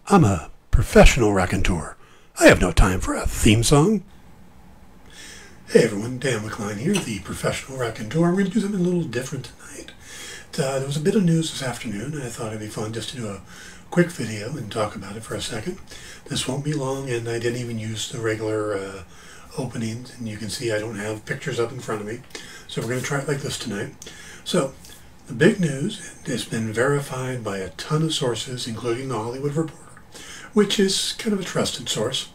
I'm a professional raconteur. I have no time for a theme song. Hey everyone, Dan McCline here, the professional raconteur. I'm going to do something a little different tonight. There was a bit of news this afternoon, and I thought it'd be fun just to do a quick video and talk about it for a second. This won't be long, and I didn't even use the regular openings, and you can see I don't have pictures up in front of me. So we're going to try it like this tonight. So, the big news has been verified by a ton of sources, including The Hollywood Reporter, which is kind of a trusted source,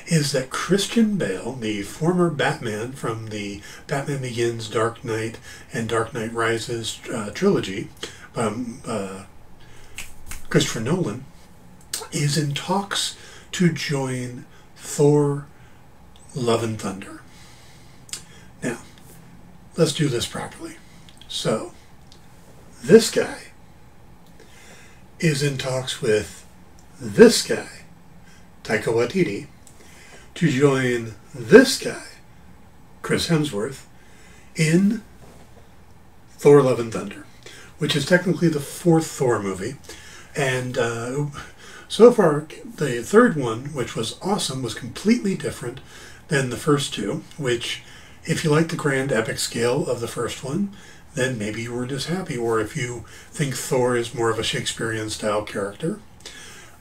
is that Christian Bale, the former Batman from the Batman Begins, Dark Knight, and Dark Knight Rises trilogy by Christopher Nolan, is in talks to join Thor, Love and Thunder. Now, let's do this properly. So, this guy is in talks with this guy, Taika Waititi, to join this guy, Chris Hemsworth, in Thor Love and Thunder, which is technically the fourth Thor movie. And so far, the third one, which was awesome, was completely different than the first two, which, if you like the grand epic scale of the first one, then maybe you weren't as happy. Or if you think Thor is more of a Shakespearean-style character.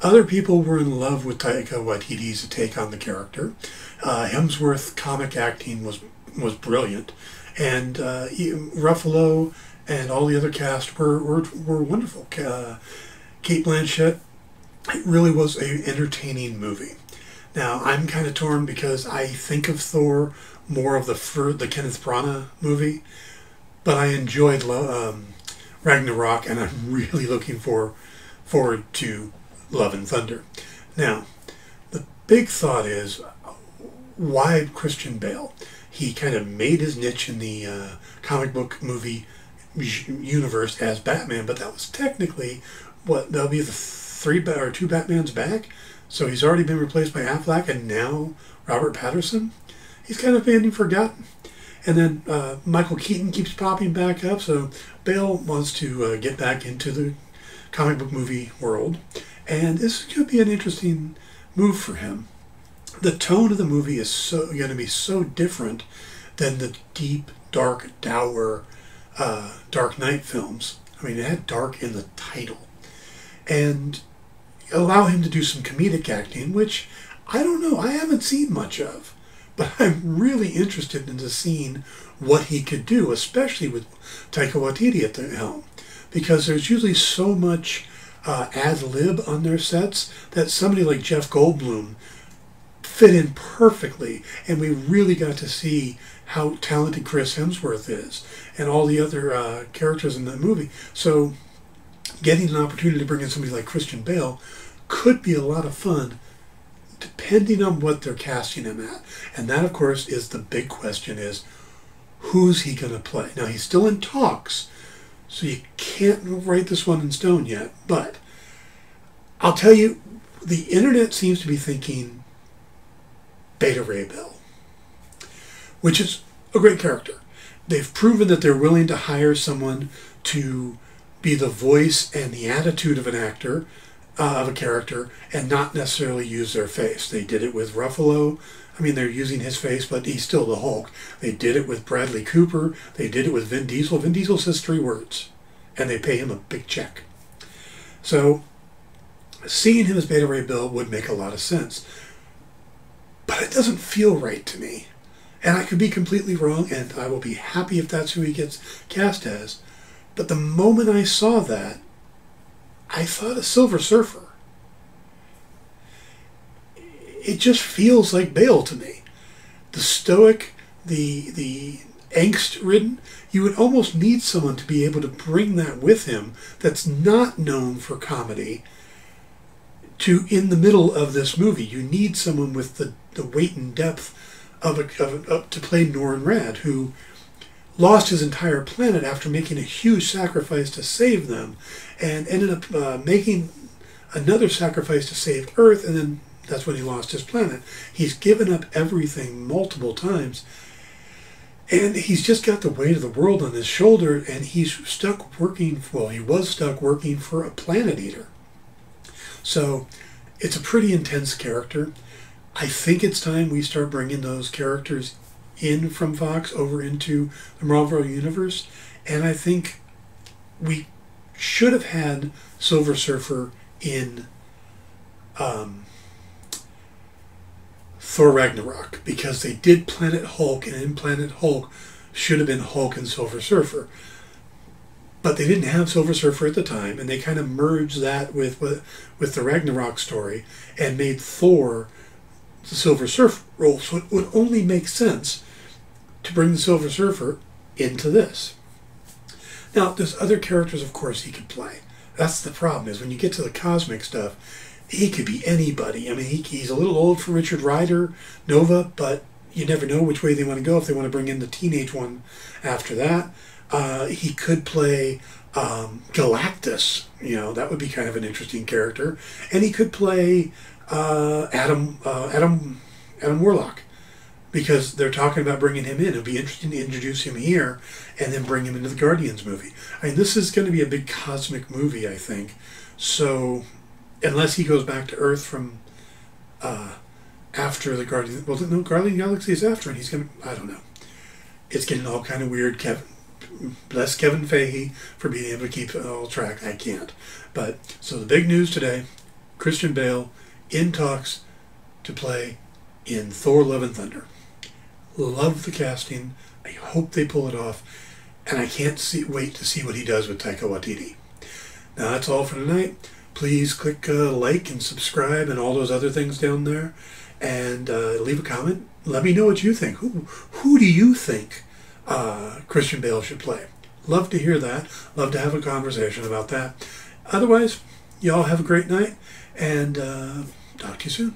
Other people were in love with Taika Waititi's take on the character. Hemsworth comic acting was brilliant, and Ruffalo and all the other cast were wonderful. Kate Blanchett, it really was an entertaining movie. Now I'm kind of torn because I think of Thor more of the Kenneth Branagh movie, but I enjoyed Ragnarok, and I'm really looking forward to Love and Thunder. Now, the big thought is, why Christian Bale? He kind of made his niche in the comic book movie universe as Batman, but that was technically, that'll be the two Batmans back? So he's already been replaced by Affleck, and now Robert Pattinson? He's kind of being forgotten. And then Michael Keaton keeps popping back up, so Bale wants to get back into the comic book movie world. And this could be an interesting move for him. The tone of the movie is going to be so different than the deep, dark, dour Dark Knight films. I mean, it had dark in the title. And allow him to do some comedic acting, which, I don't know, I haven't seen much of. But I'm really interested into seeing what he could do, especially with Taika Waititi at the helm. Because there's usually so much ad-lib on their sets that somebody like Jeff Goldblum fit in perfectly, and we really got to see how talented Chris Hemsworth is and all the other characters in the movie. So getting an opportunity to bring in somebody like Christian Bale could be a lot of fun, depending on what they're casting him at. And that, of course, is the big question, is who's he going to play? Now, he's still in talks, so you can't write this one in stone yet. But I'll tell you, the internet seems to be thinking Beta Ray Bill, which is a great character. They've proven that they're willing to hire someone to be the voice and the attitude of an actor, of a character, and not necessarily use their face. They did it with Ruffalo. I mean, they're using his face, but he's still the Hulk. They did it with Bradley Cooper. They did it with Vin Diesel. Vin Diesel says 3 words, and they pay him a big check. So, seeing him as Beta Ray Bill would make a lot of sense. But it doesn't feel right to me. And I could be completely wrong, and I will be happy if that's who he gets cast as. But the moment I saw that, I thought of Silver Surfer. It just feels like Bale to me. The stoic, the angst-ridden, you would almost need someone to be able to bring that with him that's not known for comedy in the middle of this movie. You need someone with the weight and depth to play Norrin Radd, who lost his entire planet after making a huge sacrifice to save them, and ended up making another sacrifice to save Earth, and then that's when he lost his planet. He's given up everything multiple times, and he's just got the weight of the world on his shoulder, and he's stuck working, well, he was stuck working for a planet eater. So it's a pretty intense character. I think it's time we start bringing those characters in from Fox over into the Marvel Universe. And I think we should have had Silver Surfer in Thor Ragnarok, because they did Planet Hulk, and in Planet Hulk should have been Hulk and Silver Surfer. But they didn't have Silver Surfer at the time, and they kind of merged that with the Ragnarok story and made Thor the Silver Surfer role. So it would only make sense to bring the Silver Surfer into this. Now, there's other characters, of course, he could play. That's the problem, is when you get to the cosmic stuff, he could be anybody. I mean, he's a little old for Richard Rider, Nova, but you never know which way they want to go if they want to bring in the teenage one after that. He could play Galactus. You know, that would be kind of an interesting character. And he could play Adam Warlock, because they're talking about bringing him in. It'd be interesting to introduce him here and then bring him into the Guardians movie. I mean, this is going to be a big cosmic movie, I think. So, unless he goes back to Earth from after the Guardians... Well, no, Guardian Galaxy is after, and he's going to... I don't know. It's getting all kind of weird. Bless Kevin Feige for being able to keep all track. I can't. But, so the big news today, Christian Bale in talks to play in Thor Love and Thunder. Love the casting. I hope they pull it off. And I can't wait to see what he does with Taika Waititi. Now that's all for tonight. Please click like and subscribe and all those other things down there. And leave a comment. Let me know what you think. Who do you think Christian Bale should play? Love to hear that. Love to have a conversation about that. Otherwise, y'all have a great night. And talk to you soon.